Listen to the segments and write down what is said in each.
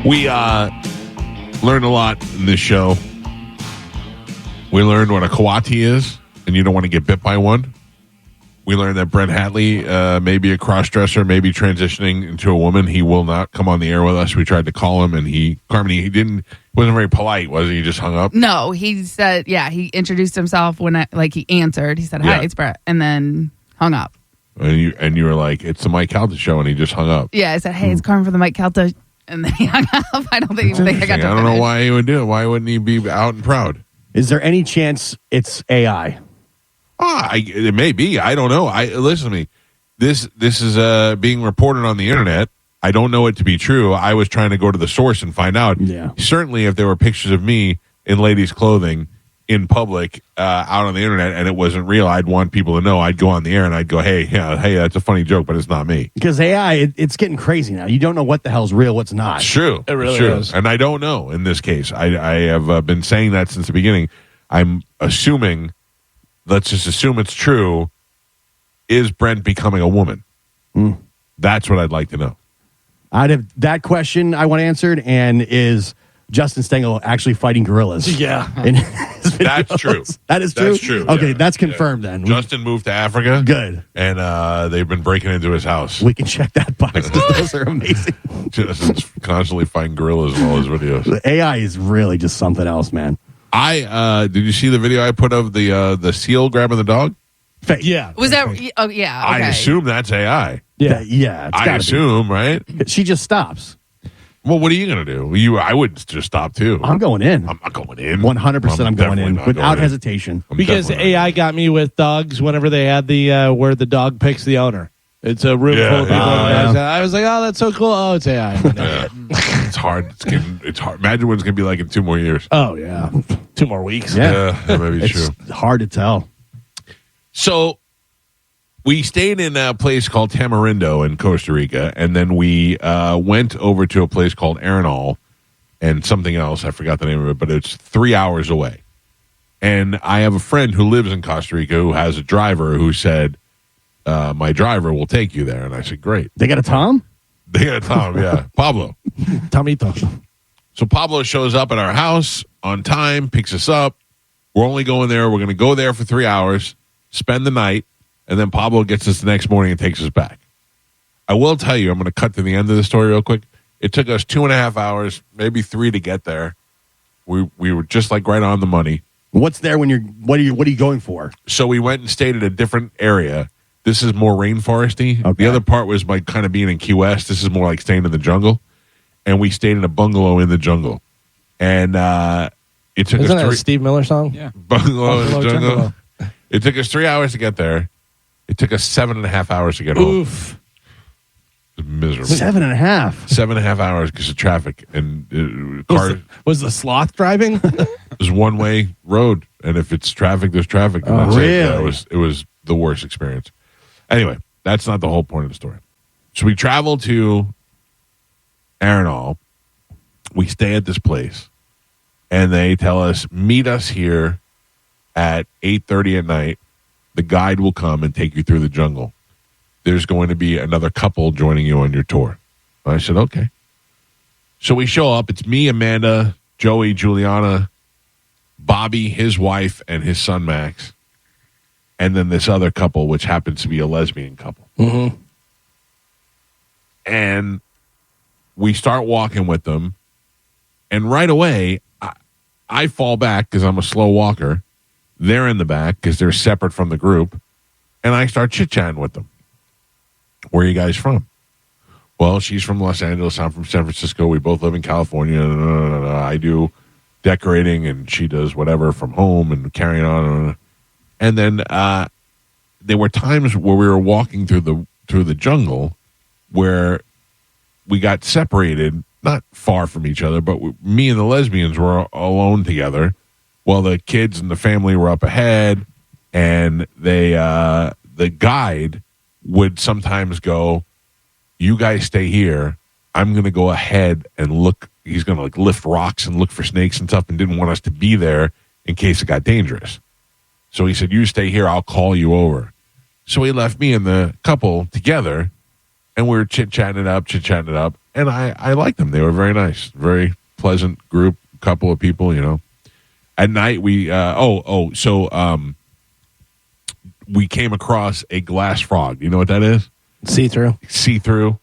We learned a lot in this show. We learned what a coati is, and you don't want to get bit by one. We learned that Brent Hatley may be a cross-dresser, maybe transitioning into a woman. He will not come on the air with us. We tried to call him, and he wasn't very polite, was he? He just hung up? No, he said, he introduced himself when he answered. He said, "Hi, it's Brett," and then hung up. And you were like, "It's the Mike Calta show," and he just hung up. Yeah, I said, "Hey, it's Carmen from the Mike Calta," and then he hung up. I don't think I got to I don't know why he would do it. Why wouldn't he be out and proud? Is there any chance it's AI? It may be. I don't know. Listen to me. This is being reported on the internet. I don't know it to be true. I was trying to go to the source and find out. Yeah. Certainly, if there were pictures of me in ladies' clothing in public out on the internet and it wasn't real, I'd want people to know. I'd go on the air and I'd go, hey, that's a funny joke, but it's not me. Because AI, it's getting crazy now. You don't know what the hell's real, what's not. It's true. It really is. And I don't know in this case. I have been saying that since the beginning. I'm assuming, let's just assume it's true, is Brent becoming a woman? That's what I'd like to know. Out of that question I want answered, and is Justin Stengel actually fighting gorillas? Yeah. That's true. That is true? That's true. Okay, Yeah. that's confirmed then. Justin moved to Africa. Good. And they've been breaking into his house. We can check that box because those are amazing. Justin's constantly fighting gorillas in all his videos. The AI is really just something else, man. Did you see the video I put of the seal grabbing the dog? Yeah. Was that? Oh, yeah. Okay. I assume that's AI. Yeah. It's I gotta assume, right? be. She just stops. Well, what are you going to do? I would just stop too. I'm going in. I'm not going in. 100% I'm going in without hesitation. Because AI got me with dogs whenever they had the where the dog picks the owner. It's a room full of people. I was like, oh, that's so cool. Oh, it's AI. Yeah. It's hard. It's hard. Imagine what it's going to be like in 2 more years. Oh, yeah. 2 more weeks. Yeah. That may be It's true. hard to tell. So we stayed in a place called Tamarindo in Costa Rica, and then we went over to a place called Arenal and something else. I forgot the name of it, but it's 3 hours away. And I have a friend who lives in Costa Rica who has a driver who said, my driver will take you there. And I said, great. They got a Tom? They got a Tom, yeah. Pablo. Tomito. So Pablo shows up at our house on time, picks us up. We're only going there. We're going to go there for 3 hours, spend the night, and then Pablo gets us the next morning and takes us back. I will tell you, I'm going to cut to the end of the story real quick. It took us 2.5 hours, maybe 3 to get there. We were just like right on the money. What's there when what are you going for? So we went and stayed at a different area. This is more rainforesty. Okay. The other part was like kind of being in Key West. This is more like staying in the jungle. And we stayed in a bungalow in the jungle. And it took Isn't us that a Steve Miller song? Yeah. Bungalow in the jungle. Jungle. It took us 3 hours to get there. It took us 7.5 hours to get home. Oof. It was miserable. 7.5. 7.5 hours because of traffic. And Was the sloth driving? it was one-way road. And if it's traffic, there's traffic. And that's really? it. Yeah, it was the worst experience. Anyway, that's not the whole point of the story. So we travel to Arenal. We stay at this place. And they tell us, meet us here at 8:30 at night. The guide will come and take you through the jungle. There's going to be another couple joining you on your tour. I said, okay. So we show up. It's me, Amanda, Joey, Juliana, Bobby, his wife, and his son, Max. And then this other couple, which happens to be a lesbian couple. Mm-hmm. And we start walking with them. And right away, I fall back because I'm a slow walker. They're in the back because they're separate from the group. And I start chit-chatting with them. Where are you guys from? Well, she's from Los Angeles. I'm from San Francisco. We both live in California. I do decorating, and she does whatever from home and carrying on. And then there were times where we were walking through the jungle where we got separated, not far from each other, but me and the lesbians were alone together while the kids and the family were up ahead. And the guide would sometimes go, you guys stay here. I'm going to go ahead and look. He's going to like lift rocks and look for snakes and stuff, and didn't want us to be there in case it got dangerous. So he said, you stay here. I'll call you over. So he left me and the couple together, and we were chit-chatting it up. and I liked them. They were very nice, very pleasant group, couple of people. At night we we came across a glass frog. You know what that is? See-through. See-through.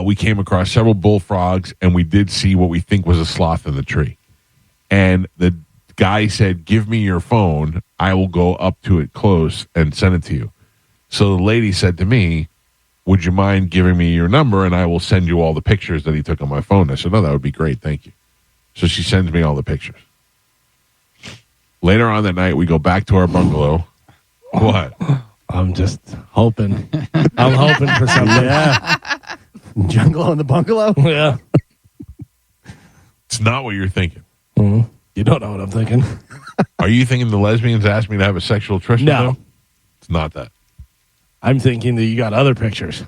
We came across several bullfrogs, and we did see what we think was a sloth in the tree. And the guy said, "Give me your phone. I will go up to it close and send it to you." So the lady said to me, "Would you mind giving me your number, and I will send you all the pictures that he took on my phone?" I said, "No, that would be great. Thank you." So she sends me all the pictures. Later on that night, we go back to our bungalow. What? I'm just hoping. I'm hoping for something. Yeah. Jungle in the bungalow? Yeah. It's not what you're thinking. Mm-hmm. You don't know what I'm thinking. Are you thinking the lesbians asked me to have a sexual tryst? No. with them? It's not that. I'm thinking that you got other pictures.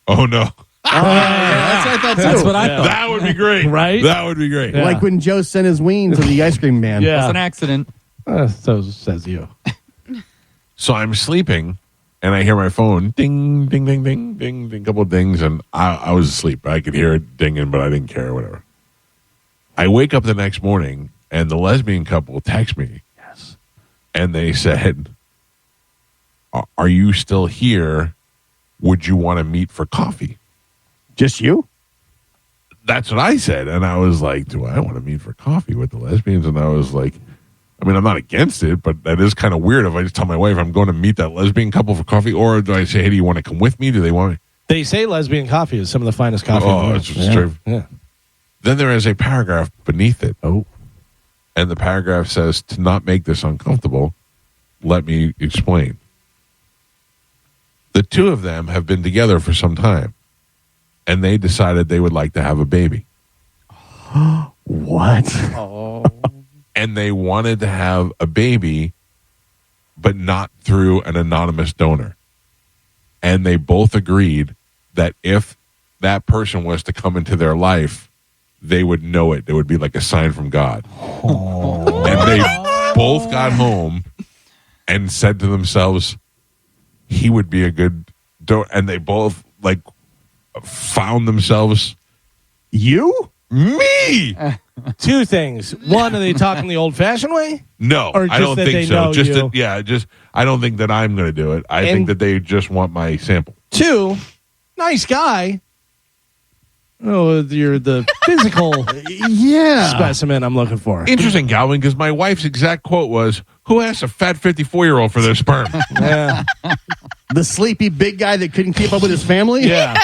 Oh, no. That's what I thought too. That's what I thought. That would be great. Right? That would be great. Yeah. Like when Joe sent his ween to the ice cream man. Yeah. It's an accident. So says you. So I'm sleeping, and I hear my phone ding, ding, ding, ding, ding, ding, couple of dings, and I was asleep. I could hear it dinging, but I didn't care, whatever. I wake up the next morning, and the lesbian couple text me. Yes. And they said, "Are you still here? Would you want to meet for coffee?" Just you? That's what I said. And I was like, do I want to meet for coffee with the lesbians? And I was like, I mean, I'm not against it, but that is kind of weird if I just tell my wife I'm going to meet that lesbian couple for coffee, or do I say, "Hey, do you want to come with me?" Do they want me? They say lesbian coffee is some of the finest coffee. in the Oh, world. it's just true. Yeah. Then there is a paragraph beneath it. Oh. And the paragraph says, "To not make this uncomfortable, let me explain. The two of them have been together for some time, and they decided they would like to have a baby. What? Oh. And they wanted to have a baby, but not through an anonymous donor. And they both agreed that if that person was to come into their life, they would know it. It would be like a sign from God." And they both got home and said to themselves, "He would be a good donor." And they both like found themselves, You? me. Two things. One, are they talking the old-fashioned way? No, Or I just don't that they think so. know Just you. I don't think that I'm going to do it. I think And- that they just want my sample. Two, nice guy. Oh, you're the physical Yeah. specimen I'm looking for. Interesting, Galvin, because my wife's exact quote was, "Who asked a fat 54-year-old for their sperm?" Yeah. The sleepy big guy that couldn't keep up with his family? Yeah.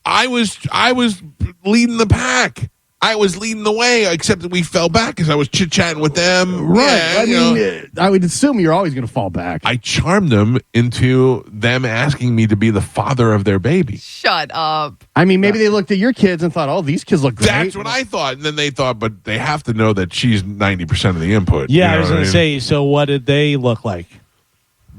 I was leading the pack. I was leading the way, except that we fell back because I was chit-chatting with them. Right. Yeah, I you mean, know. I would assume you're always going to fall back. I charmed them into them asking me to be the father of their baby. Shut up. I mean, maybe they looked at your kids and thought, "Oh, these kids look great." That's what I thought. And then they thought, but they have to know that she's 90% of the input. Yeah, You know I was what going to say, so what did they look like?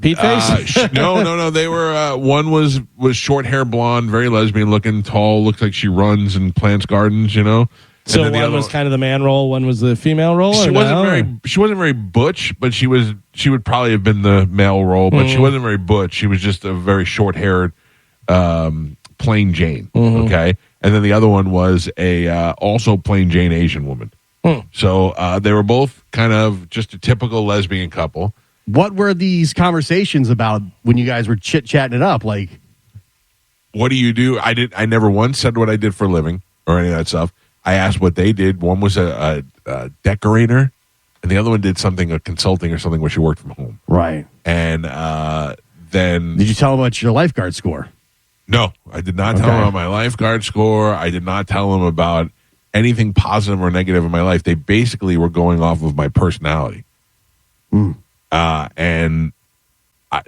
Pete face? No. They were one was short hair, blonde, very lesbian looking, tall. Looks like she runs and plants gardens. You know. So And then the one other was kind of the man role, one was the female role? She or wasn't no? she wasn't very butch, but she would probably have been the male role, but she wasn't very butch. She was just a very short haired, plain Jane. Okay, and then the other one was a also plain Jane Asian woman. So they were both kind of just a typical lesbian couple. What were these conversations about when you guys were chit-chatting it up? Like, What do you do? I never once said what I did for a living or any of that stuff. I asked what they did. One was a decorator, and the other one did something, a consulting or something, where she worked from home. right. And then Did you tell them about your lifeguard score? no, I did not tell them about my lifeguard score. I did not tell them about anything positive or negative in my life. They basically were going off of my personality. And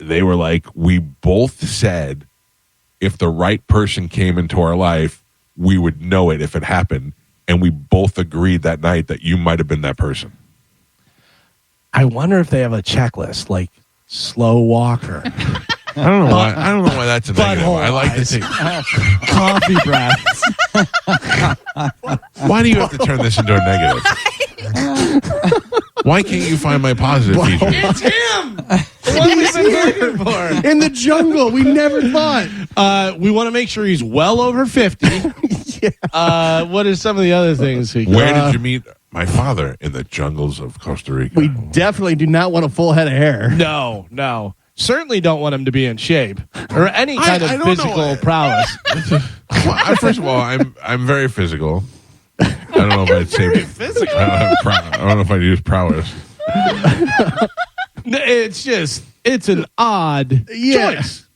they were like, we both said if the right person came into our life, we would know it if it happened. And we both agreed that night that you might have been that person. I wonder if they have a checklist, like slow walker, I don't know why. I don't know why that's a negative. Butthole I like to eyes. think. coffee breath. Why do you have to turn this into a negative? Why can't you find my positive features? It's him! What we've been looking for. In the jungle, we never thought. We want to make sure he's well over 50. What are some of the other things? Where did you meet my father? In the jungles of Costa Rica. We definitely do not want a full head of hair. No. Certainly don't want him to be in shape or any kind of I don't physical know. prowess. Well, first of all, I'm very physical. I don't know if I'd say physical. I don't know if I'd use prowess. It's an odd choice.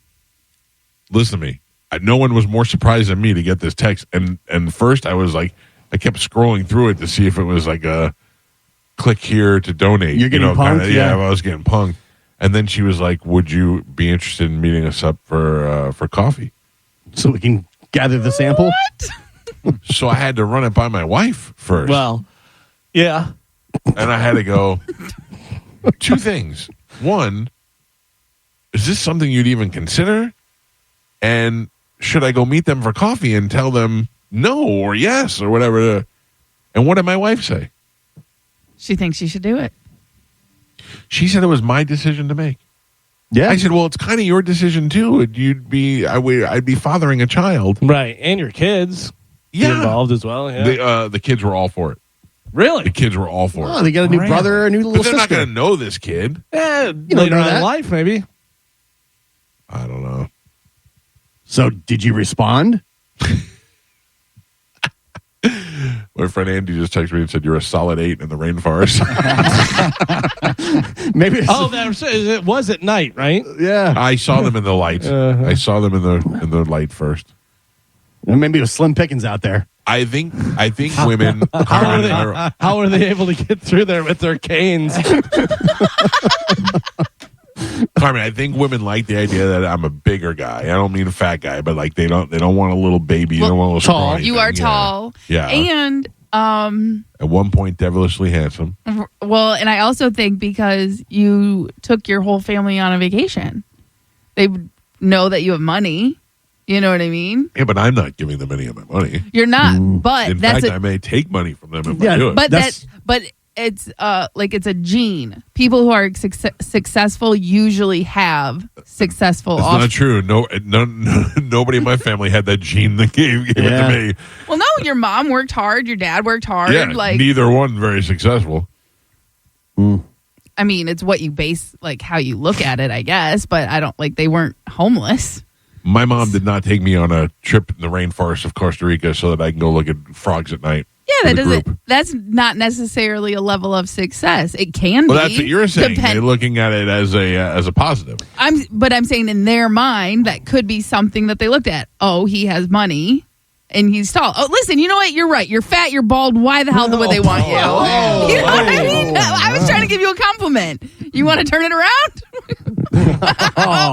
Listen to me. No one was more surprised than me to get this text. And first I was like, I kept scrolling through it to see if it was like a click here to donate. You're getting punked? Yeah, I was getting punked. And then she was like, would you be interested in meeting us up for coffee? So we can gather the sample? So I had to run it by my wife first. Well, yeah. And I had to go, two things. One, is this something you'd even consider? And should I go meet them for coffee and tell them no or yes or whatever? And what did my wife say? She thinks you should do it. She said it was my decision to make. Yeah. I said, well, it's kind of your decision too. I'd be fathering a child. Right. And your kids be involved as well. Yeah. The kids were all for it. Really? The kids were all for it. Oh, they got a new brother or a new little But they're not sister. going to know this kid. Later on in life, maybe. I don't know. So did you respond? My friend Andy just texted me and said, you're a solid 8 in the rainforest. Maybe. It was at night, right? Yeah. I saw them in the light. I saw them in the light first. Maybe it was Slim Pickens out there. I think women. How are they able to get through there with their canes? Carmen, I think women like the idea that I'm a bigger guy. I don't mean a fat guy, but like they don't want a little baby. They don't want a little Tall. scrawny You thing. are tall. Yeah. And At one point, devilishly handsome. well, and I also think because you took your whole family on a vacation, they know that you have money. You know what I mean? Yeah, but I'm not giving them any of my money. You're not, but In that's fact, I may take money from them if I do it. but it's it's a gene. People who are successful usually have successful. It's not true. No, nobody in my family had that gene that gave it to me. Well, no, your mom worked hard. Your dad worked hard. Yeah, like neither one very successful. I mean, it's what you base how you look at it, I guess. But I don't they weren't homeless. My mom did not take me on a trip in the rainforest of Costa Rica so that I can go look at frogs at night. Yeah, that's not necessarily a level of success. It can be. Well, that's what you're saying. They're looking at it as a positive. I'm saying in their mind that could be something that they looked at. Oh, he has money and he's tall. Oh, listen, you know what? You're right. You're fat. You're bald. Why the hell would they want you? You know what I mean? I was trying to give you a compliment. You want to turn it around? You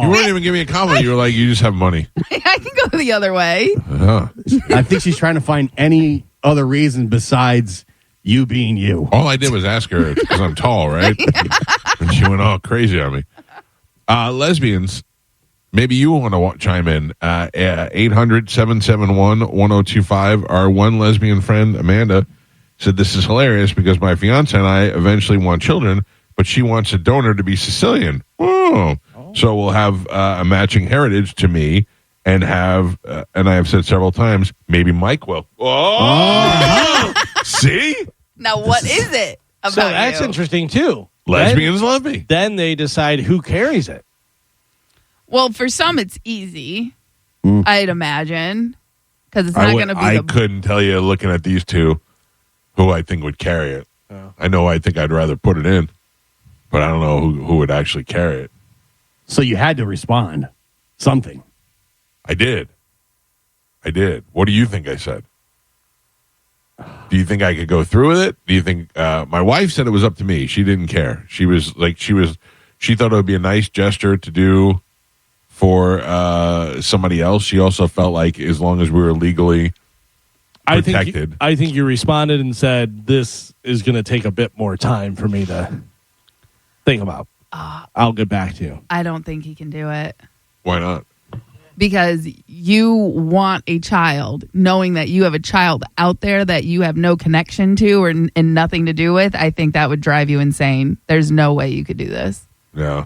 weren't even giving me a compliment. You were like, you just have money. I can go the other way. I think she's trying to find any other reason besides you being you. All I did was ask her because I'm tall, right? And she went all crazy on me. Lesbians, maybe you want to chime in. 800-771-1025. Our one lesbian friend, Amanda, said this is hilarious because my fiance and I eventually want children, but she wants a donor to be Sicilian. Oh. So we'll have a matching heritage to me and I have said several times, maybe Mike will. Oh! See? Now, what is it about So that's you? interesting, too. Lesbians love me. Then they decide who carries it. Well, for some, it's easy, I'd imagine, because it's not going to be I couldn't tell you, looking at these two, who I think would carry it. Oh. I know I think I'd rather put it in, but I don't know who would actually carry it. So you had to respond. Something. I did. What do you think I said? Do you think I could go through with it? Do you think my wife said it was up to me? She didn't care. She thought it would be a nice gesture to do for somebody else. She also felt like as long as we were legally protected. I think you responded and said, this is going to take a bit more time for me to think about. I'll get back to you. I don't think he can do it. Why not? Because you want a child, knowing that you have a child out there that you have no connection to and nothing to do with. I think that would drive you insane. There's no way you could do this. Yeah.